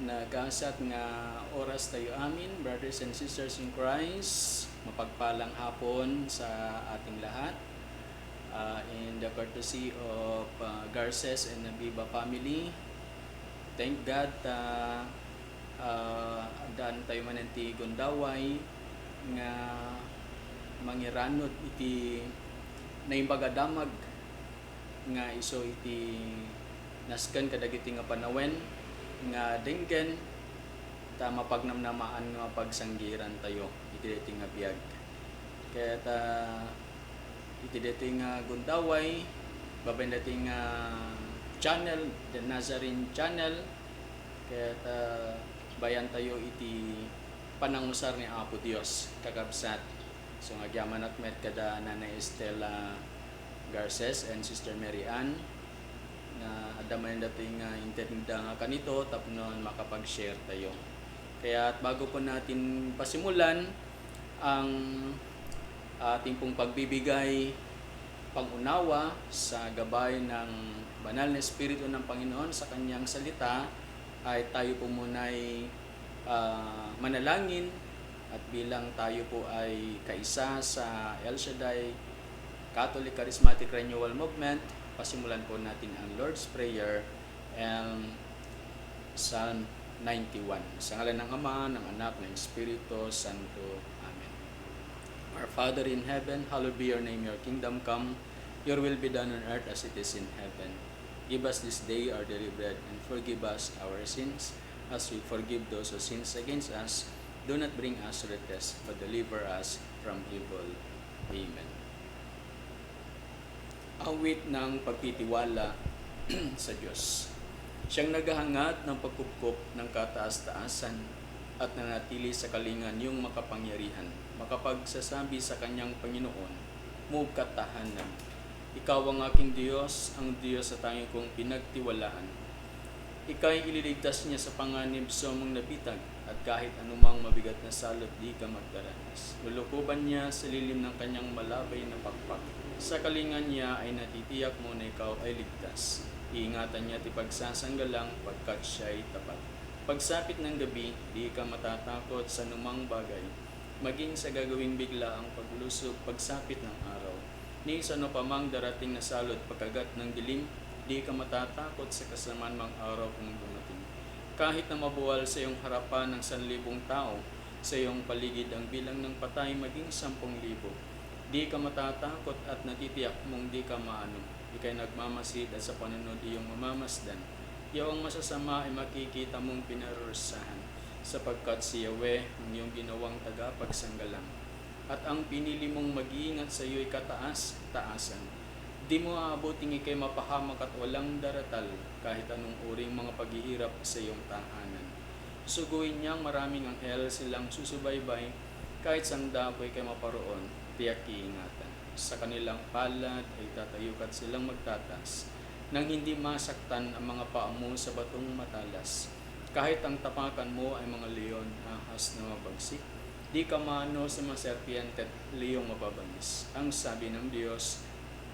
Nagasat nga oras tayo amin, brothers and sisters in Christ. Mapagpalang hapon sa ating lahat. In the courtesy of Garces and Nabiba family. Thank God daan tayo mananti Gondaway nga mangiranod iti naimbagadamag nga iso iti nasken kadagiti nga panawen nga denggen ta mapagnamnamaan nga pagsanggiran tayo iti deti nga biag. Kaya iti deti nga Gondaway babaen deti nga channel, the Nazarene channel. Kaya bayan tayo iti panangusar ni Apo Dios kakabsat. So agyaman at met kada Nanay Estela Garces and Sister Mary Ann na adamay dating intenda nga kanito tapnon makapag-share tayo. Kaya at bago po natin pasimulan ang ating pong pagbibigay pangunawa sa gabay ng banal na Espiritu ng Panginoon sa kanyang salita, ay tayo po muna'y manalangin at bilang tayo po ay kaisa sa El Shaddai Catholic Charismatic Renewal Movement, pasimulan po natin ang Lord's Prayer and Psalm 91. Sa ngalan ng Ama, ng Anak, ng Espiritu Santo. Amen. Our Father in heaven, hallowed be your name, your kingdom come, your will be done on earth as it is in heaven. Give us this day our daily bread, and forgive us our sins, as we forgive those who sins against us. Do not bring us to the test, but deliver us from evil. Amen. Awit ng pagtitiwala sa Diyos. Siyang naghahangad ng pagkupkup ng kataas-taasan at nanatili sa kalingan yung makapangyarihan, makapagsasabi sa kanyang Panginoon, move katahanan. Ikaw ang aking Diyos, ang Diyos sa tanging kong pinagtiwalaan. Ika'y ililigtas niya sa panganib sa mong nabitag, at kahit anumang mabigat na salot di ka magdaranas. Lulukuban niya sa lilim ng kanyang malabay na pakpak. Sa kalingan niya ay natitiyak mo na ikaw ay ligtas. Iingatan niya at ipagsasanggalang pagkat siya'y tapat. Pagsapit ng gabi, di ka matatakot sa anumang bagay. Maging sa gagawing bigla ang paglusog, pagsapit ng araw. Ni sa ano pamang darating na salot pagkagat ng dilim, di ka matatakot sa kasamaan mang araw kung dumating. Kahit na mabuwal sa iyong harapan ng 1,000 tao, sa iyong paligid ang bilang ng patay maging 10,000. Di ka matatakot at natitiyak mong di ka maano. Ika'y nagmamasid at sa panunod iyong mamamasdan. Iyaw ang masasama ay makikita mong pinarusahan, sapagkat si Yahweh ang iyong ginawang tagapagsanggalang. At ang pinili mong mag-iingat sa iyo'y kataas-taasan. Di mo aabuting ikay mapahamak at walang daratal kahit anong uring mga paghihirap sa iyong tahanan. Suguin niyang maraming anghel silang susubaybay kahit sang dapoy kay maparoon, tiyak iingatan. Sa kanilang palad ay tatayukat silang magtatas nang hindi masaktan ang mga paa mo sa batong matalas. Kahit ang tapakan mo ay mga leon, ahas na mabagsik, di ka maano sa mga serpiente at leyong mababangis. Ang sabi ng Diyos,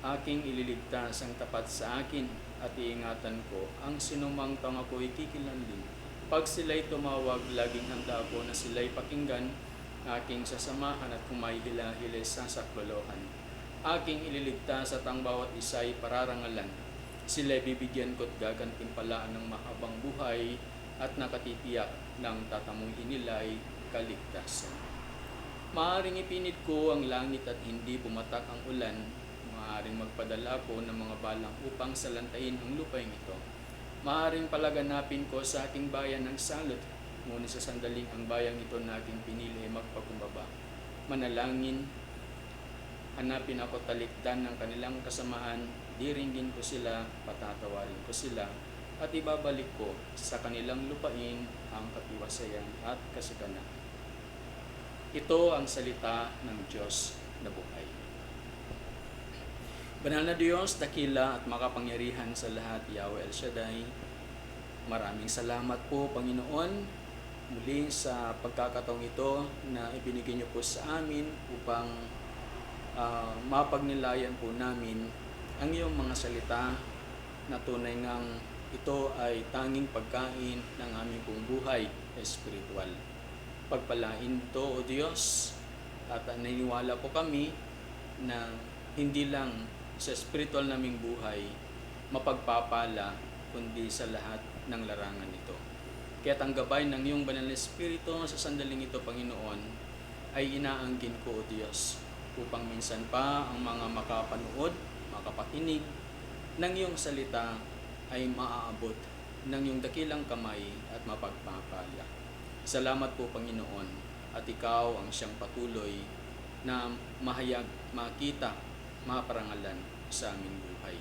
aking ililigtas ang tapat sa akin at iingatan ko ang sinumang tang ako'y kikilanlin. Pag sila'y tumawag, laging handa ako na sila'y pakinggan, aking sasamahan at kumahihila-hilay sa saklolohan. Aking ililigtas at ang bawat isa'y pararangalan. Sila'y bibigyan ko't gagantimpalaan ng mahabang buhay at nakatitiyak ng tatamong inila'y kaligtasan. Maaring ipinit ko ang langit at hindi pumatak ang ulan. Maaring magpadala ko ng mga balang upang salantayin ang lupain ito. Maaring palaganapin ko sa aking bayan ng salot, ngunit sa sandaling ang bayang ito na aking pinili ay magpakumbaba. Manalangin, hanapin ako talikdan ng kanilang kasamaan, diringgin ko sila, patatawarin ko sila, at ibabalik ko sa kanilang lupain ang katiwasayan at kasaganan. Ito ang salita ng Diyos na buhay. Banal na Diyos, dakila at makapangyarihan sa lahat, Yahweh El Shaddai, maraming salamat po, Panginoon, muli sa pagkakataong ito na ibinigay niyo po sa amin upang mapagnilayan po namin ang iyong mga salita na tunay ngang Ito ay tanging pagkain ng aming pong buhay espiritual. Pagpalain ito, O Diyos, at naniniwala po kami na hindi lang sa spiritual naming buhay mapagpapala, kundi sa lahat ng larangan ito. Kaya't ang gabay ng iyong banal na Espiritu sa sandaling ito, Panginoon, ay inaangkin ko, O Diyos, upang minsan pa ang mga makapanood, makapakinig ng iyong salita ay maaabot ng iyong dakilang kamay at mapagpapala. Salamat po, Panginoon, at ikaw ang siyang patuloy na mahayag, makita, maparangalan sa aming buhay.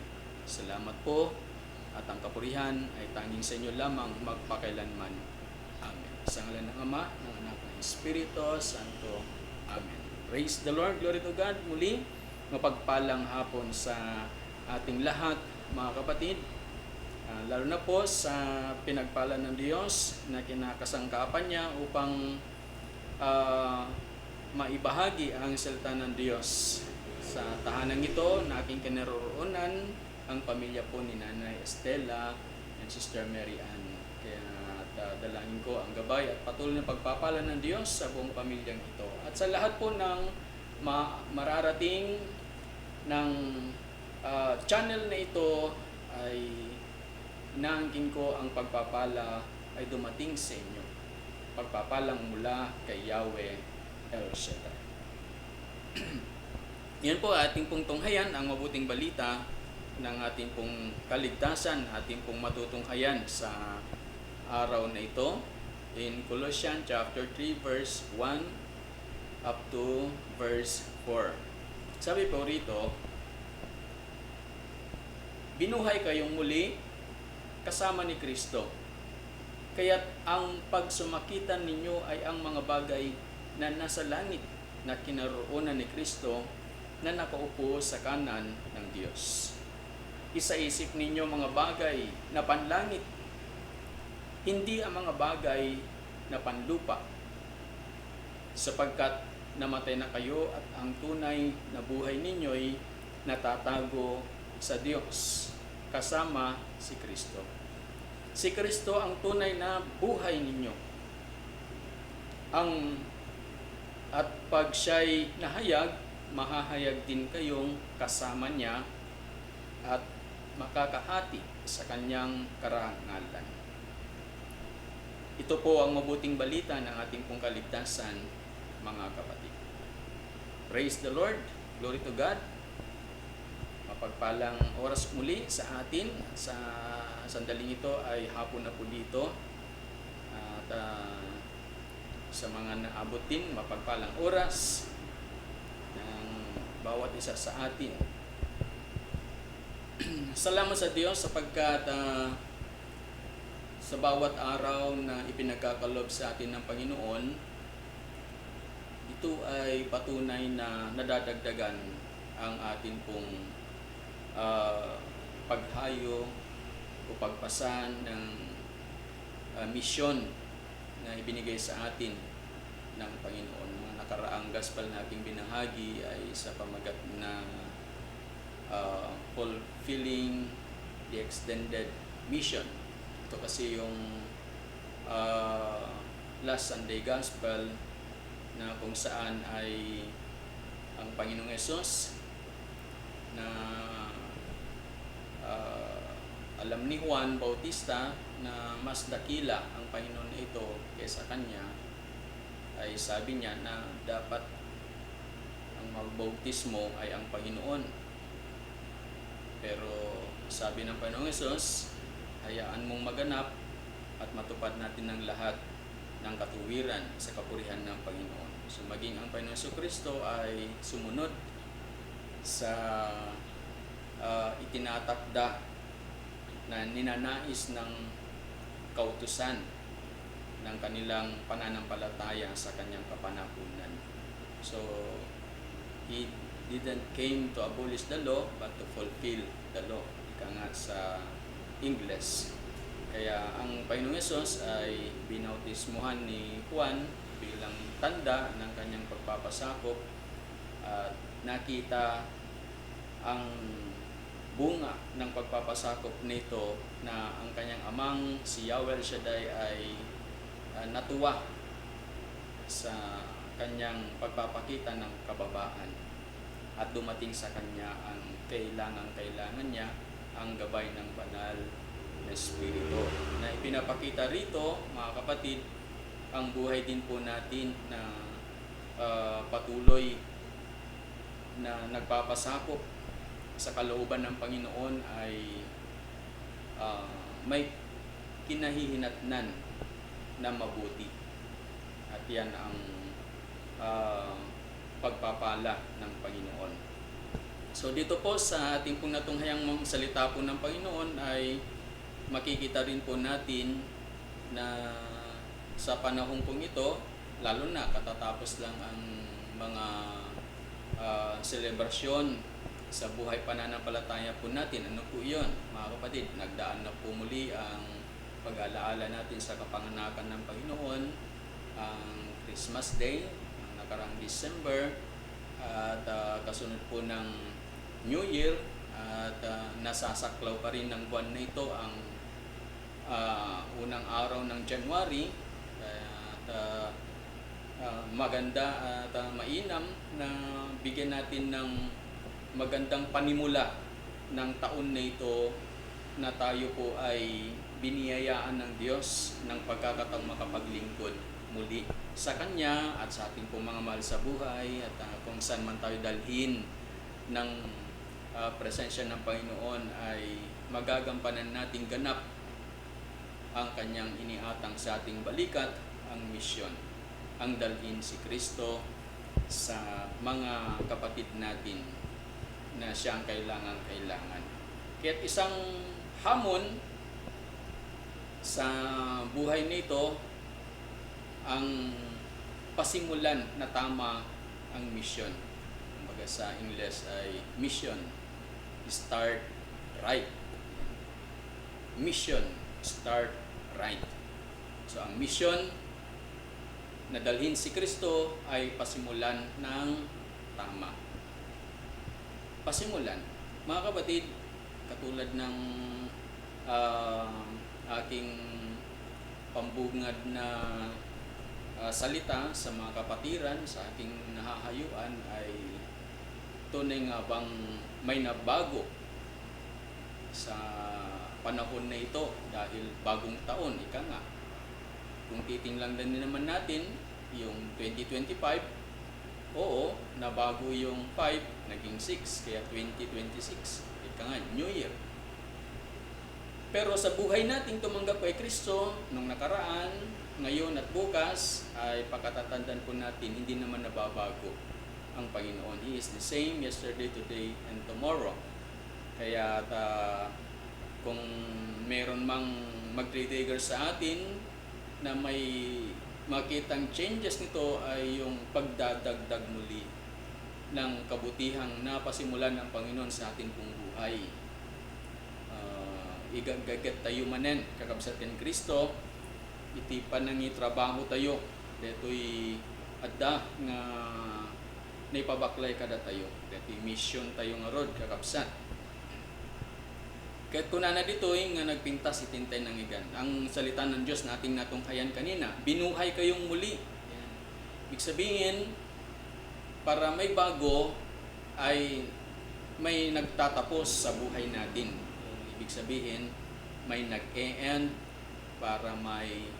Salamat po, at ang kapurihan ay tanging sa inyo lamang magpakailanman. Amen. Sa ngalan ng Ama, ng Anak, ng Espiritu Santo. Amen. Praise the Lord. Glory to God. Muli, mapagpalang hapon sa ating lahat, mga kapatid. Lalo na po sa pinagpala ng Diyos na kinakasangkapan niya upang maibahagi ang salita ng Diyos. Sa tahanang ito na aking kinaroroonan, ang pamilya po ni Nanay Estela and Sister Mary Ann. Kaya dalangin ko ang gabay at patuloy na pagpapala ng Diyos sa buong pamilyang ito. At sa lahat po ng mararating ng channel na ito ay inaangkin ko ang pagpapala ay dumating sa inyo. Pagpapalang mula kay Yahweh El Shaddai. Yan po ating pong tunghayan, ang mabuting balita ng ating pong kaligtasan, ating pong matutunghayan sa araw na ito in Colossians chapter 3 verse 1 up to verse 4. Sabi po rito, binuhay kayong muli kasama ni Kristo. Kaya't ang pagsumakitan ninyo ay ang mga bagay na nasa langit na kinaroonan ni Kristo na nakaupo sa kanan ng Diyos. Isaisip ninyo mga bagay na panlangit, hindi ang mga bagay na panlupa, sapagkat namatay na kayo at ang tunay na buhay ninyo'y natatago sa Diyos kasama si Kristo. Si Kristo ang tunay na buhay ninyo. At pag siya'y nahayag, mahahayag din kayong kasama niya at makakahati sa kanyang karangalan. Ito po ang mabuting balita ng ating pong kaligtasan, mga kapatid. Praise the Lord. Glory to God. Mapagpalang oras muli sa atin. Sa sandaling ito ay hapon na po dito. At sa mga naabot din, mapagpalang oras ng bawat isa sa atin. Salamat sa Diyos sapagkat sa bawat araw na ipinagkakalob sa atin ng Panginoon, ito ay patunay na nadadagdagan ang atin pong paghayo o pagpasan ng misyon na ibinigay sa atin ng Panginoon. Mga nakaraang gospel na ating binahagi ay sa pamagat na fulfilling the extended mission. Ito kasi yung last Sunday Gospel na kung saan ay ang Panginoong Hesus na alam ni Juan Bautista na mas dakila ang Panginoon ito kaysa kanya, ay sabi niya na dapat ang magbautismo ay ang Panginoon. Pero sabi ng Panginoong Hesus, hayaan mong maganap at matupad natin ng lahat ng katuwiran sa kapurihan ng Panginoon. So maging ang Panginoon Jesucristo ay sumunod sa itinatakda na ninanais ng kautusan ng kanilang pananampalataya sa kanyang kapanahunan. So He didn't came to abolish the law but to fulfill the law. Ika nga sa English. Kaya ang Panginoong Hesus ay binautismuhan ni Juan bilang tanda ng kanyang pagpapasakop at nakita ang bunga ng pagpapasakop nito na ang kanyang amang si Yahweh Shaddai ay natuwa sa kanyang pagpapakita ng kababaan at dumating sa kanya ang kailangan niya, ang gabay ng banal na Espiritu na ipinapakita rito, mga kapatid, ang buhay din po natin na patuloy na nagpapasakop sa kalooban ng Panginoon ay may kinahihinatnan na mabuti. At yan ang pagpapala ng Panginoon. So dito po sa ating pong natunghayang salita po ng Panginoon ay makikita rin po natin na sa panahon pong ito, lalo na katatapos lang ang mga selebrasyon sa buhay pananampalataya po natin. Ano po yun, mga kapatid? Nagdaan na po muli ang pag-alaala natin sa kapanganakan ng Panginoon, ang Christmas Day, ang nakarang December, at kasunod po ng New Year, at nasasaklaw pa rin ng buwan na ito ang unang araw ng January. At maganda at mainam na bigyan natin ng magandang panimula ng taon na ito na tayo po ay biniyayaan ng Diyos ng pagkakataong makapaglingkod muli sa Kanya at sa ating po mga mahal sa buhay, at kung saan man tayo dalhin ng presensya ng Panginoon ay magagampanan nating ganap ang Kanyang iniatang sa ating balikat, ang misyon, ang dalhin si Kristo sa mga kapatid natin na siyang kailangan. Kaya't isang hamon sa buhay nito ang pasimulan na tama ang mission. Kumbaga sa English ay mission, start right. Mission, start right. So ang mission na dalhin si Kristo ay pasimulan ng tama. Pasimulan. Mga kapatid, katulad ng aking pambungad na salita sa mga kapatiran, sa aking nahahayuan ay tunay nga bang may nabago sa panahon na ito dahil bagong taon, ika nga. Kung titingnan din naman natin yung 2025, oo, nabago yung 5, naging 6, kaya 2026, ika nga, New Year. Pero sa buhay nating tumanggap kay Kristo nung nakaraan, ngayon at bukas, ay pagkatatandaan po natin, hindi naman nababago ang Panginoon. He is the same yesterday, today, and tomorrow. Kaya kung meron mang mag-trigger sa atin na may makitang changes nito ay yung pagdadagdag muli ng kabutihang napasimulan ng Panginoon sa ating pong buhay. Igagagat tayo manen, kakabsatan Kristo, iti panangi trabaho tayo, deto'y adda nga naipabaklay kada tayo, deto'y mission tayo nga rod, kakabsat. Kahit kunana dito'y nga nagpintas itintay ng igan. Ang salita ng Diyos na ating natunghayan kanina, binuhay kayong muli. Yan. Ibig sabihin, para may bago ay may nagtatapos sa buhay natin. Ibig sabihin, may nag-e-end para may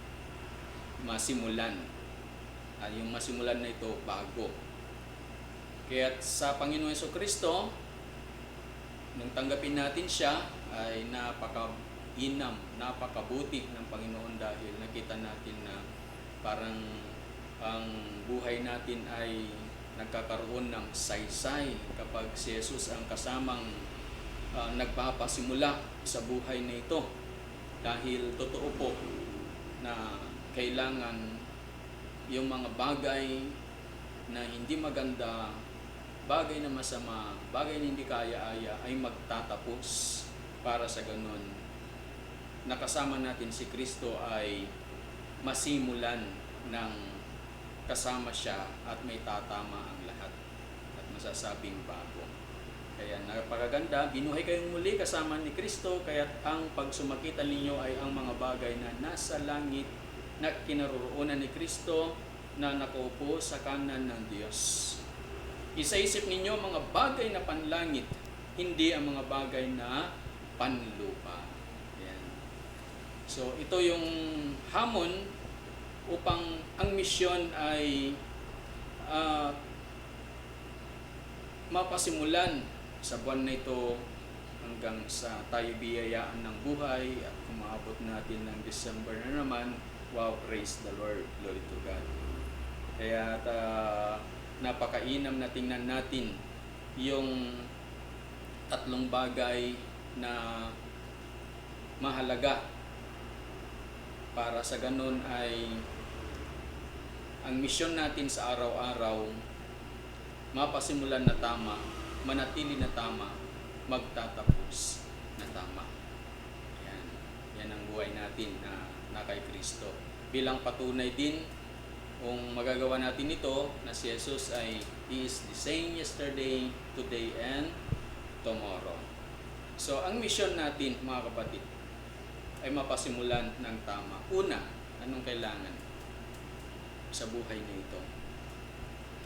masimulan. At yung masimulan na ito, bago. Kaya sa Panginoon Jesucristo, nung tanggapin natin siya, ay napaka-inam, napakabuti ng Panginoon dahil nakita natin na parang ang buhay natin ay nagkakaroon ng saysay kapag si Jesus ang kasamang nagpapasimula sa buhay na ito. Dahil totoo po na kailangan yung mga bagay na hindi maganda, bagay na masama, bagay na hindi kaya-aya ay magtatapos para sa ganun. Nakasama natin si Kristo ay masimulan ng kasama siya at may tatama ang lahat at masasabing bago. Kaya napakaganda, binuhay kayong muli kasama ni Kristo, kaya't ang pagsumakita ninyo ay ang mga bagay na nasa langit na kinaroroonan ni Kristo na nakaupo sa kanan ng Diyos. Isaisip ninyo ang mga bagay na panlangit, hindi ang mga bagay na panlupa. Yan. So ito yung hamon upang ang misyon ay mapasimulan sa buwan na ito hanggang sa tayo biyayaan ng buhay at kumabot natin ng December na naman. Wow, praise the Lord, glory to God. Kaya napakainam na tingnan natin yung tatlong bagay na mahalaga para sa ganun ay ang misyon natin sa araw-araw mapasimulan na tama, manatili na tama, magtatapos na tama. Yan ang buhay natin na kay Kristo. Bilang patunay din kung magagawa natin ito na si Jesus ay He is the same yesterday, today, and tomorrow. So, ang mission natin, mga kapatid, ay mapasimulan ng tama. Una, anong kailangan sa buhay na ito?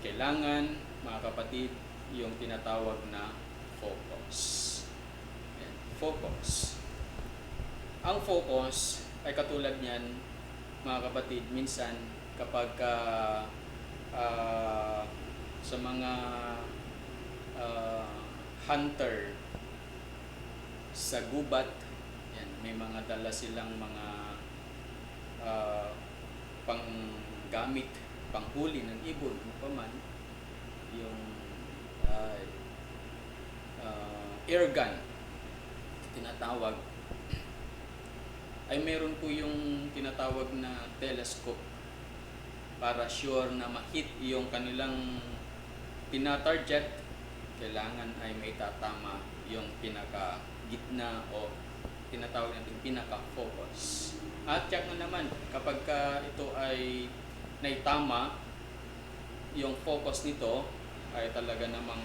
Kailangan, mga kapatid, yung tinatawag na focus. Yan, focus. Ang focus ay katulad niyan, mga kapatid, minsan kapag sa mga hunter sa gubat, yan, may mga dala silang mga panggamit, panghuli ng ibon, paman yung air gun tinatawag, ay meron po yung tinatawag na telescope para sure na ma-hit yung kanilang tina-target. Kailangan ay may tatama yung pinaka-gitna o tinatawag natin pinaka-focus. At yan naman, kapag ito ay naitama, yung focus nito ay talaga namang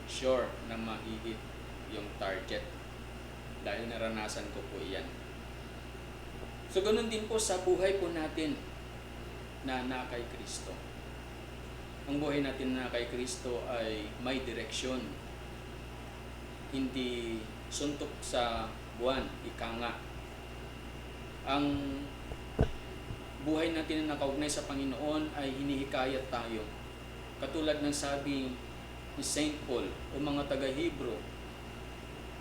sure na ma-hit yung target. Dahil naranasan ko po iyan. So, ganun din po sa buhay po natin na kay Kristo. Ang buhay natin na kay Kristo ay may direksyon. Hindi suntok sa buwan, ika nga. Ang buhay natin na nakaugnay sa Panginoon ay hinihikayat tayo. Katulad ng sabi ni Saint Paul o mga taga-Hebro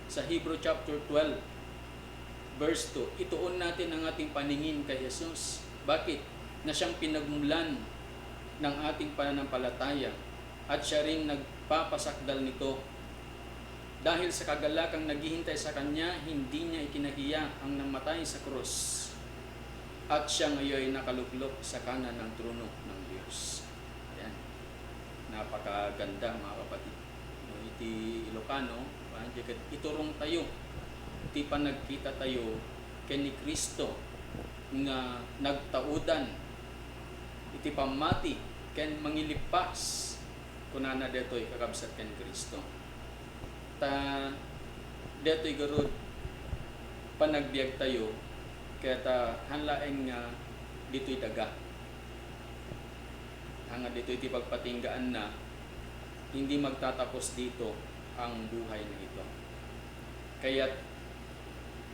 sa Hebrew chapter 12 verse 2, ituon natin ang ating paningin kay Jesus. Bakit? Na siyang pinagmulan ng ating pananampalataya at siya rin nagpapasakdal nito. Dahil sa kagalakang naghihintay sa Kanya, hindi niya ikinahiya ang namatay sa krus. At siya ngayon nakaluklok sa kanan ng trono ng Diyos. Ayan. Napakaganda, mga kapatid. Iti Ilocano, iturong tayo. Iti panagkita tayo kay ni Kristo nga nagtaudan. Iti pamati ken mangilipas kunana detoy kakabsat ken Kristo. Ta detoy garud panagbiag tayo kaya ta hanlaen nga ditoy daga. Hanga ditoy ti pagpatinggaan na hindi magtatapos dito ang buhay na ito. Kaya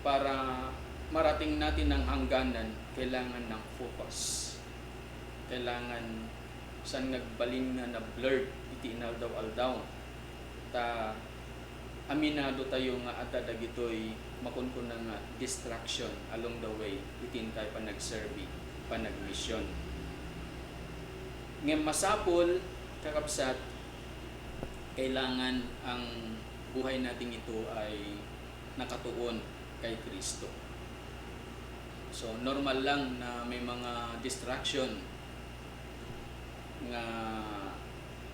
para marating natin ang hangganan, kailangan ng focus. Kailangan saan nagbalin nga na blurred, iti inaldaw-aldaw. Ta aminado tayo nga at dagitoy makunkun nga distraction along the way, itin tayo pa nagserbi, pa nagmisyon. Ngayon masapol, kakabsat, kailangan ang buhay natin ito ay nakatuon kay Kristo. So normal lang na may mga distraction nga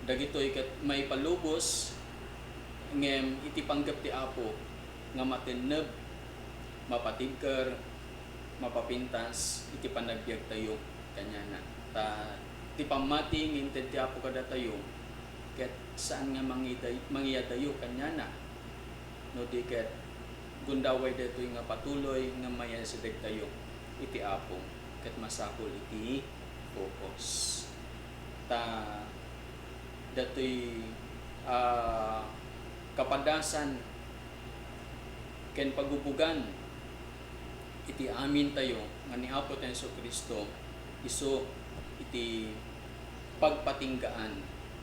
dagitoy ket may palubos ngem iti panggap ti Apo nga mateneb, mapatibker, mapapintas iti panagbiag tayo kanya na ta ti pamati ngem ti Apo kada tayo ket saan nga mangiyadayo kanya na. No di ket gundaway detoy nga patuloy nga maya sa dagtayo iti Apo ket masakol iti focus. Ta datoy kapadasan ken pagubugan iti amin tayo nga ni Apo tayo Kristo iso iti pagpatinggaan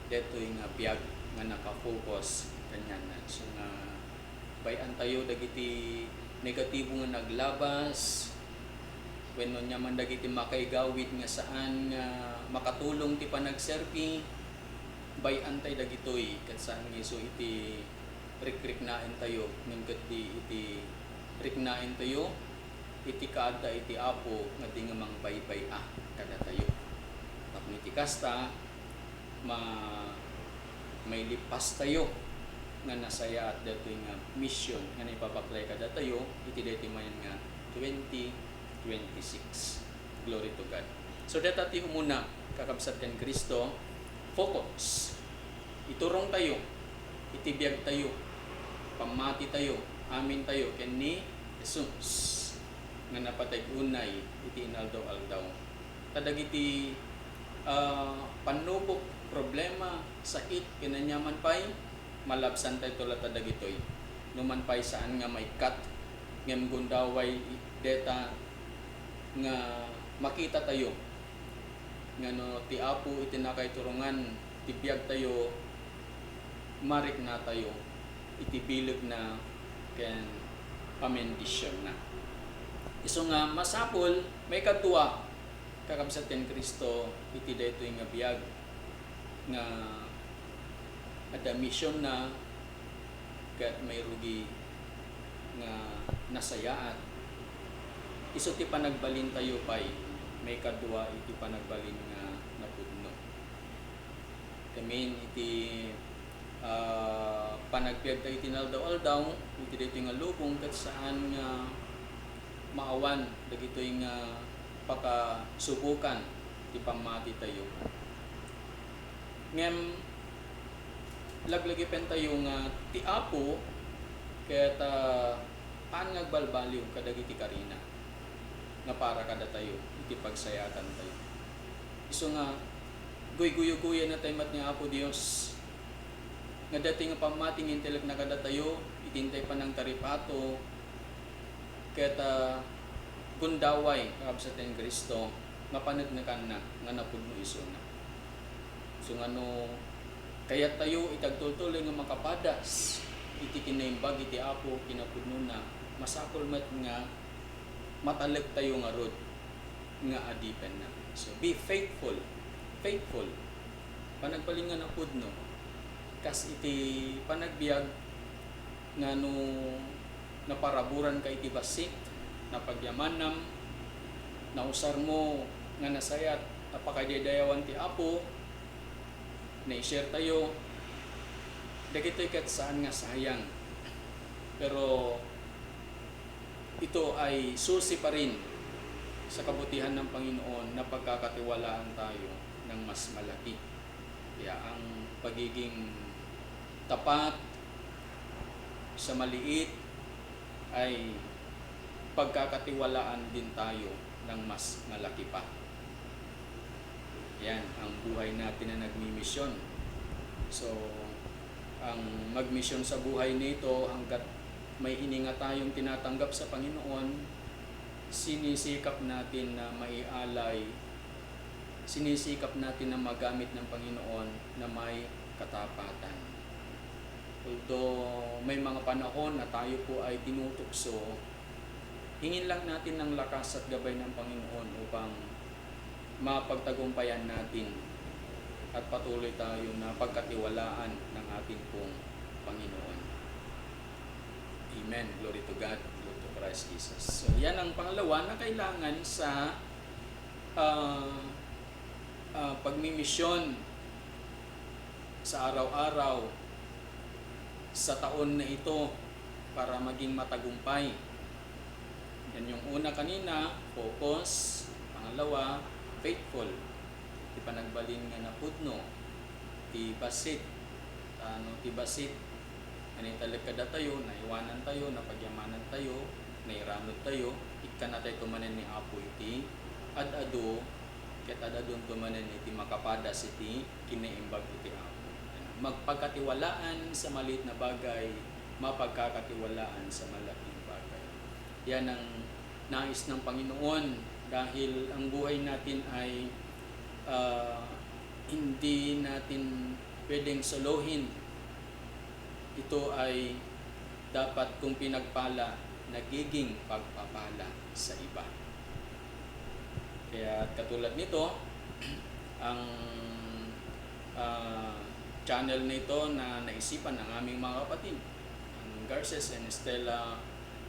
detoy nga biag nga nakafocus kanyanan. So nga bayan tayo dagiti negatibo nga naglabas wenno nya man dagiti makaigawid nga saan nga makatulong ti panagserbi bayan tayo dagitoy ket saan nga iso iti riknaen tayo ngem ket iti riknaen tayo iti kaadda iti Apo nga di nga mangbaybay kada tayo. Tapno iti kasta may lipas tayo nga nasaya at datoy nga mission nga ipapaklay kada tayo iti daytoy mayen nga 2026. Glory to God. So dati umuna kakabsat ken Kristo focus. Iturong tayo, itibiyag tayo, pamati tayo, amin tayo ken ni Jesus nga napatay unay iti inaldaw-aldaw. Kadagiti panubok, problema, sakit kinanyaman pay malabsan tayo tulad dagitoy. Numan pay saan nga may cut ngem gundaway deta nga makita tayo nga no ti Apo iti nakaiturungan tibiyag tayo marik na tayo iti bilag na ken pamendisyon na. Iso nga masapol may kadua kakabsat ken Kristo iti daytoy nga biag nga ada mission na ket may rugi nga nasayaan. Iso ti panagbalin tayo pay may kadua iti panagbalin nga napudno. Kamin iti panagbiag tayo tinaldaw-aldaw iti daytoy nga lubong ket saan nga maawan dagitoy nga pakasubukan ti pamati tayo. Ngem laglagi pen tayo nga ti Apo ket paan nga agbalbaliw kadagiti karina nga para kada tayo iti pagsayatan tayo. Iso nga guy-guyo-guya na tayo mat ni Apo Dios nga dati nga pamating intelek na kada tayo itintay pa ng taripato ket gundaway kakabsat ken Kristo nga panagnakan na nga napudno iso na. So ngano kaya tayo itagtultuloy nga makapadas iti kinaimbag iti Apo kinapudno na masakol met nga matalag tayo nga rod nga adipen na. So be faithful panagpalingan na pudno kas iti panagbiag nga no naparaburan ka iti basik napagyamanam nausar mo nga nasayat napakadidayawan ti Apo na-share tayo dagitoy ket saan nga sayang pero ito ay susi pa rin sa kabutihan ng Panginoon na pagkakatiwalaan tayo ng mas malaki. Kaya ang pagiging tapat sa maliit ay pagkakatiwalaan din tayo ng mas malaki pa. Yan ang buhay natin na nagmi-mission. So, ang mag-mission sa buhay nito hanggat may hininga tayong tinatanggap sa Panginoon, sinisikap natin na maialay, sinisikap natin na magamit ng Panginoon na may katapatan. Although may mga panahon na tayo po ay tinutukso, hingin lang natin ng lakas at gabay ng Panginoon upang mapagtagumpayan natin at patuloy tayo na pagkatiwalaan ng ating pong Panginoon. Amen. Glory to God. Glory to Christ Jesus. So, yan ang pangalawa na kailangan sa pagmimisyon sa araw-araw sa taon na ito para maging matagumpay. Yan yung una kanina, focus. Pangalawa, faithful. Di panagbalin nga na pudno. Di basit. tibasit. Anitalag kada tayo, naiwanan tayo, napagyamanan tayo, nairanod tayo, ikan na tayo tumanan ni Apo iti, ad-ado, ket ad-adon tumanan iti makapadas iti kinaimbag iti Apo. Magpagkatiwalaan sa maliit na bagay, mapagkakatiwalaan sa malaking bagay. Yan ang nais ng Panginoon dahil ang buhay natin ay hindi natin pwedeng solohin. Ito ay dapat kung pinagpala, nagiging pagpapala sa iba. Kaya katulad nito, ang channel nito na naisipan ng aming mga kapatid, ang Garces and Estela,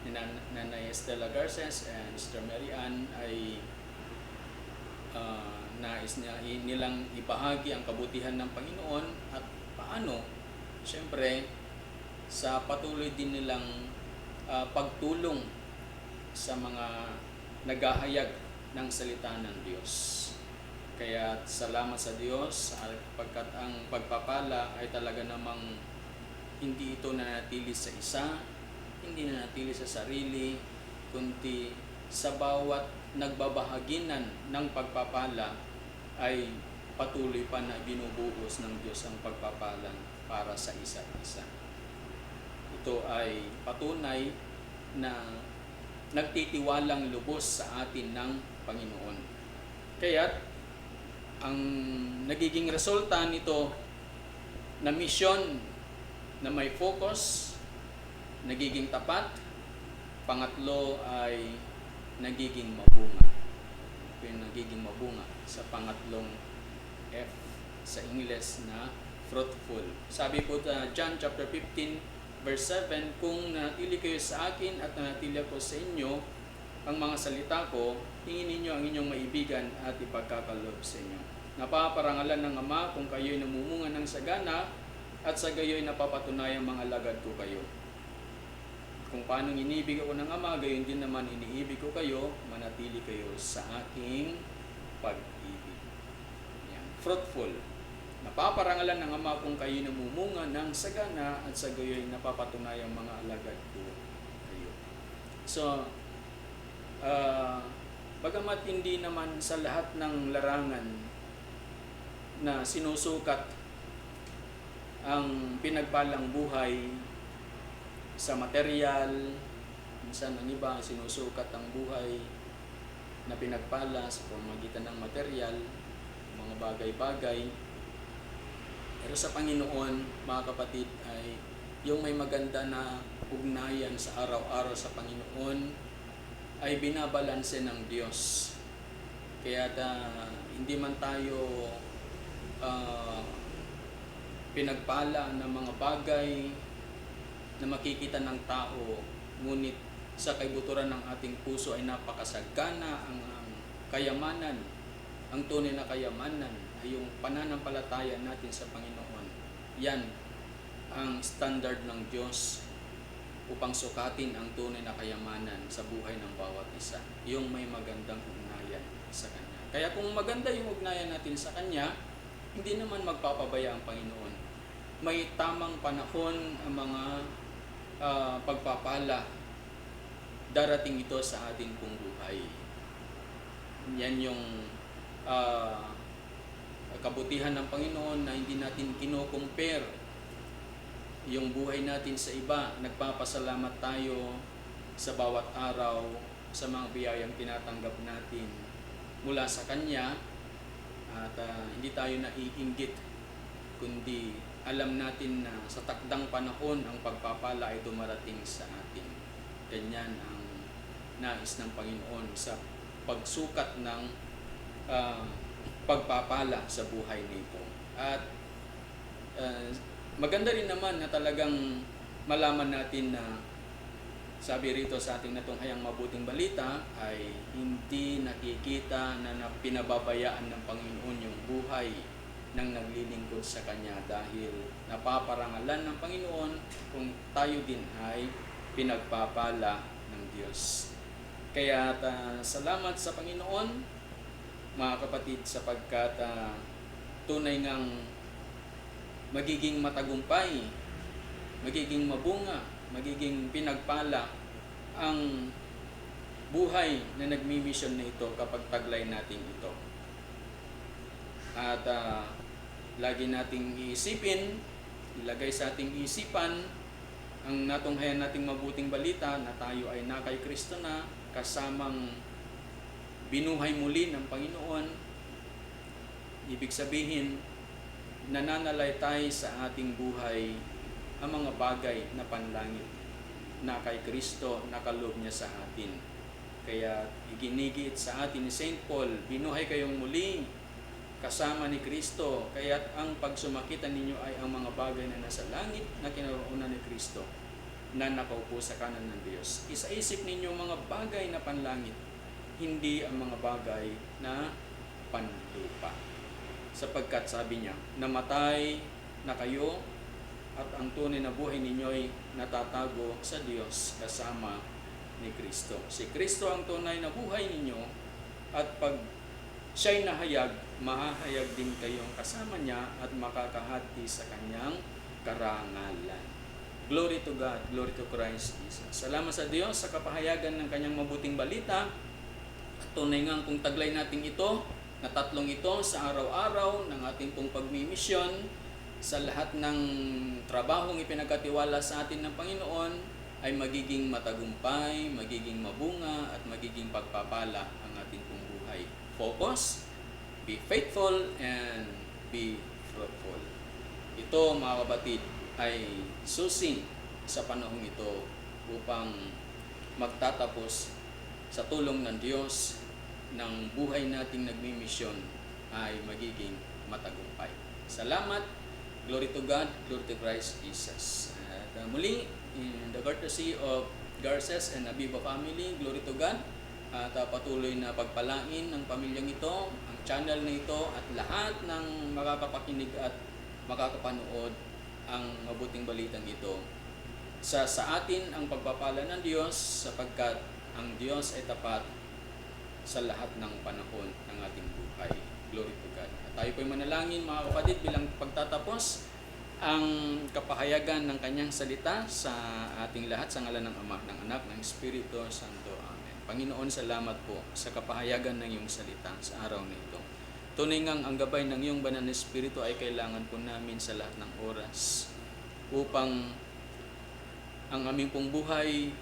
Nanay Estela Garces and Sister Mary Ann, ay nais nilang ibahagi ang kabutihan ng Panginoon at paano, siyempre, sa patuloy din nilang pagtulong sa mga naghahayag ng salita ng Diyos. Kaya salamat sa Diyos pagkat ang pagpapala ay talaga namang hindi ito nanatili sa isa, hindi nanatili sa sarili, kundi sa bawat nagbabahaginan ng pagpapala ay patuloy pa na binubuhos ng Diyos ang pagpapalang para sa isa't isa. Ito ay patunay na nagtitiwalang lubos sa atin ng Panginoon. Kaya ang nagiging resulta nito na misyon na may focus, nagiging tapat, pangatlo ay nagiging mabunga. Nagiging mabunga sa pangatlong F sa Ingles na fruitful. Sabi po sa John chapter 15 verse 7, kung nanatili kayo sa akin at nanatili ako sa inyo, ang mga salita ko, tingin ninyo ang inyong maibigan at ipagkakalob sa inyo. Napaparangalan ng Ama kung kayo'y namumunga ng sagana at sa gayo'y napapatunayang mga lagad ko kayo. Kung paano iniibig ako ng Ama, gayon din naman iniibig ko kayo, manatili kayo sa aking pag-ibig. Yan. Fruitful. Napaparangalan ng Ama kung kayo namumunga ng sagana at sa gayo'y napapatunayang mga alagad ko kayo. So, bagamat hindi naman sa lahat ng larangan na sinusukat ang pinagpalang buhay sa material, minsan ang iba sinusukat ang buhay na pinagpala sa pamamagitan ng material, mga bagay-bagay. Pero sa Panginoon, mga kapatid, ay yung may maganda na ugnayan sa araw-araw sa Panginoon ay binabalanse ng Diyos. Kaya hindi man tayo pinagpala ng mga bagay na makikita ng tao, ngunit sa kaibuturan ng ating puso ay napakasagana ang kayamanan, ang tunay na kayamanan ay yung pananampalataya natin sa Panginoon. Yan ang standard ng Diyos upang sukatin ang tunay na kayamanan sa buhay ng bawat isa. Yung may magandang ugnayan sa Kanya. Kaya kung maganda yung ugnayan natin sa Kanya, hindi naman magpapabaya ang Panginoon. May tamang panahon ang mga pagpapala. Darating ito sa ating pong buhay. Yan yung kabutihan ng Panginoon na hindi natin kino-compare yung buhay natin sa iba. Nagpapasalamat tayo sa bawat araw sa mga biyayang tinatanggap natin mula sa Kanya at hindi tayo naiinggit, kundi alam natin na sa takdang panahon ang pagpapala ay dumarating sa atin. Ganyan ang nais ng Panginoon sa pagsukat ng pagpapala sa buhay nito. At maganda rin naman na talagang malaman natin na sabi rito sa ating natunghayang mabuting balita ay hindi nakikita na pinababayaan ng Panginoon yung buhay ng naglilingkod sa Kanya dahil napaparangalan ng Panginoon kung tayo din ay pinagpapala ng Diyos. Kaya salamat sa Panginoon, mga kapatid, sapagkat tunay ngang magiging matagumpay, magiging mabunga, magiging pinagpala ang buhay na nagmi-mission na ito kapag taglay natin ito. At lagi nating iisipin, ilagay sa ating isipan ang natunghayan nating mabuting balita na tayo ay na kay Kristo na, kasamang binuhay muli ng Panginoon. Ibig sabihin, nananalaytay sa ating buhay ang mga bagay na panlangit na kay Kristo nakaloob niya sa atin. Kaya iginigit sa atin ni St. Paul, binuhay kayong muli kasama ni Kristo. Kaya ang pagsumakita ninyo ay ang mga bagay na nasa langit na kinaroonan ni Kristo na nakaupo sa kanan ng Diyos. Isaisip ninyo mga bagay na panlangit, hindi ang mga bagay na panlupa. Sapagkat sabi niya, namatay na kayo at ang tunay na buhay ninyo'y natatago sa Diyos kasama ni Kristo. Si Kristo ang tunay na buhay ninyo, at pag siya'y nahayag, mahahayag din kayong kasama niya at makakahati sa kanyang karangalan. Glory to God, glory to Christ Jesus. Salamat sa Diyos sa kapahayagan ng kanyang mabuting balita. At tunay nga kung taglay natin ito, na tatlong ito sa araw-araw ng ating pong pagmimisyon, sa lahat ng trabahong ipinagkatiwala sa atin ng Panginoon, ay magiging matagumpay, magiging mabunga, at magiging pagpapala ang ating pong buhay. Focus, be faithful, and be fruitful. Ito, mga kapatid, ay susi sa panahong ito upang magtatapos sa tulong ng Diyos ng buhay nating nagmimisyon ay magiging matagumpay. Salamat. Glory to God. Glory to Christ Jesus. At muli, in the courtesy of Garces and Abiba family, glory to God. At patuloy na pagpalain ng pamilyang ito, ang channel na ito, at lahat ng makakapakinig at makakapanood ang mabuting balitang ito. Sa atin ang pagpapala ng Diyos, sapagkat ang Diyos ay tapat sa lahat ng panahon ng ating buhay. Glory to God. At tayo po'y manalangin, mga kapatid, bilang pagtatapos ang kapahayagan ng kanyang salita sa ating lahat, sa ngalan ng Ama, ng Anak, ng Espiritu Santo. Amen. Panginoon, salamat po sa kapahayagan ng iyong salita sa araw na ito. Tunay ngang ang gabay ng iyong banal na Espiritu ay kailangan po namin sa lahat ng oras upang ang aming pong buhay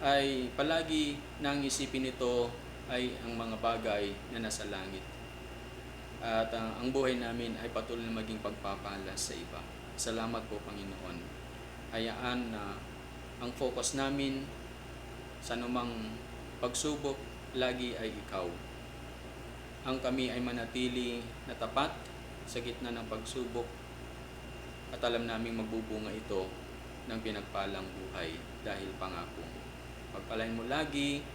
ay palagi nang isipin ito ay ang mga bagay na nasa langit. At ang buhay namin ay patuloy na maging pagpapala sa iba. Salamat po, Panginoon. Hayaan na ang focus namin sa anumang pagsubok lagi ay ikaw. Ang kami ay manatili na tapat sa gitna ng pagsubok, at alam naming magbubunga ito ng pinagpalang buhay dahil pangako. Pagpalain mo lagi,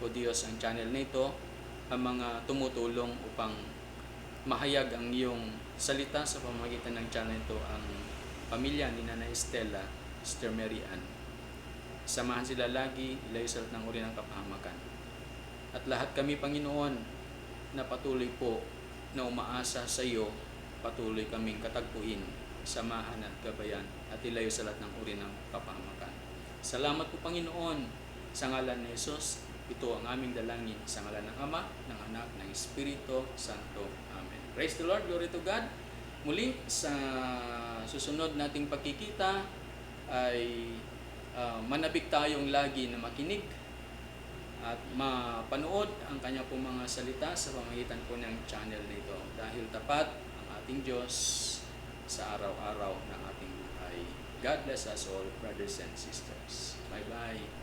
O Diyos, ang channel nito, ang mga tumutulong upang mahayag ang iyong salita sa pamamagitan ng channel nito, ang pamilya ni Nanay Estela, Sister Mary Ann. Samahan sila lagi, ilayo sa lahat ng uri ng kapahamakan. At lahat kami, Panginoon, na patuloy po na umaasa sa iyo, patuloy kaming katagpuin, samahan at gabayan, at ilayo sa lahat ng uri ng kapahamakan. Salamat po, Panginoon, sa ngalan ni Jesus. Ito ang aming dalangin sa ngalan ng Ama, ng Anak, ng Espiritu Santo. Amen. Praise the Lord, glory to God. Muli, sa susunod nating pagkikita ay manabik tayong lagi na makinig at mapanood ang kanya pong mga salita sa pamamagitan po ng channel nito, dahil tapat ang ating Diyos sa araw-araw ng ating buhay. God bless us all, brothers and sisters. Bye-bye.